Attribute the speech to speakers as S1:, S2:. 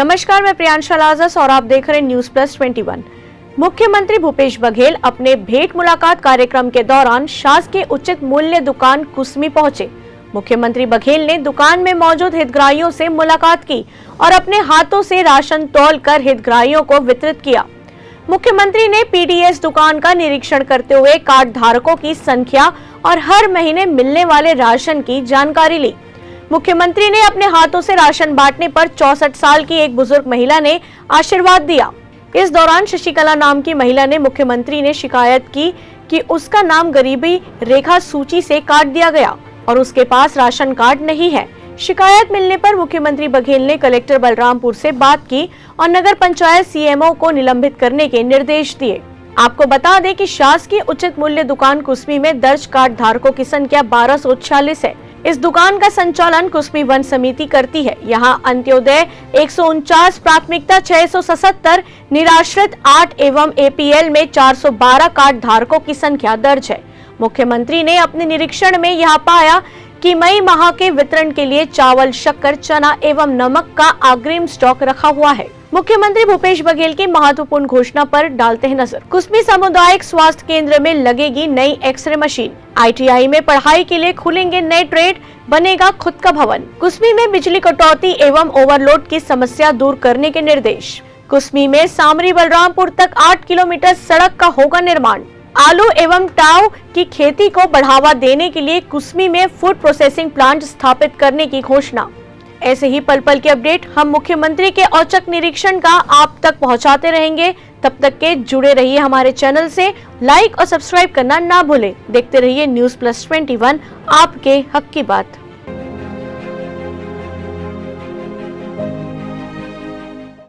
S1: नमस्कार, मैं प्रियांशा लाजस और आप देख रहे हैं न्यूज प्लस 21। मुख्यमंत्री भूपेश बघेल अपने भेंट मुलाकात कार्यक्रम के दौरान शासकीय उचित मूल्य दुकान कुसमी पहुंचे। मुख्यमंत्री बघेल ने दुकान में मौजूद हितग्राहियों से मुलाकात की और अपने हाथों से राशन तौलकर हितग्राहियों को वितरित किया। मुख्यमंत्री ने पीडीएस दुकान का निरीक्षण करते हुए कार्ड धारकों की संख्या और हर महीने मिलने वाले राशन की जानकारी ली। मुख्यमंत्री ने अपने हाथों से राशन बांटने पर 64 साल की एक बुजुर्ग महिला ने आशीर्वाद दिया। इस दौरान शशिकला नाम की महिला ने मुख्यमंत्री ने शिकायत की कि उसका नाम गरीबी रेखा सूची से काट दिया गया और उसके पास राशन कार्ड नहीं है। शिकायत मिलने पर मुख्यमंत्री बघेल ने कलेक्टर बलरामपुर से बात की और नगर पंचायत सीएमओ को निलंबित करने के निर्देश दिए। आपको बता दें कि शासकीय उचित मूल्य दुकान कुसमी में दर्ज कार्ड धारकों की संख्या 1246 है। इस दुकान का संचालन कुसमी वन समिति करती है। यहाँ अंत्योदय 149, प्राथमिकता 677, निराश्रित 8 एवं एपीएल में 412 कार्ड धारकों की संख्या दर्ज है। मुख्यमंत्री ने अपने निरीक्षण में यह पाया कि मई माह के वितरण के लिए चावल, शक्कर, चना एवं नमक का अग्रिम स्टॉक रखा हुआ है। मुख्यमंत्री भूपेश बघेल की महत्वपूर्ण घोषणा पर डालते हैं नजर। कुसमी सामुदायिक स्वास्थ्य केंद्र में लगेगी नई एक्सरे मशीन। ITI में पढ़ाई के लिए खुलेंगे नए ट्रेड, बनेगा खुद का भवन। कुसमी में बिजली कटौती एवं ओवरलोड की समस्या दूर करने के निर्देश। कुसमी में सामरी बलरामपुर तक 8 किलोमीटर सड़क का होगा निर्माण। आलू एवं टाव की खेती को बढ़ावा देने के लिए कुसमी में फूड प्रोसेसिंग प्लांट स्थापित करने की घोषणा। ऐसे ही पल पल के अपडेट हम मुख्यमंत्री के औचक निरीक्षण का आप तक पहुंचाते रहेंगे। तब तक के जुड़े रहिए हमारे चैनल से, लाइक और सब्सक्राइब करना ना भूलें। देखते रहिए न्यूज प्लस 21, आपके हक की बात।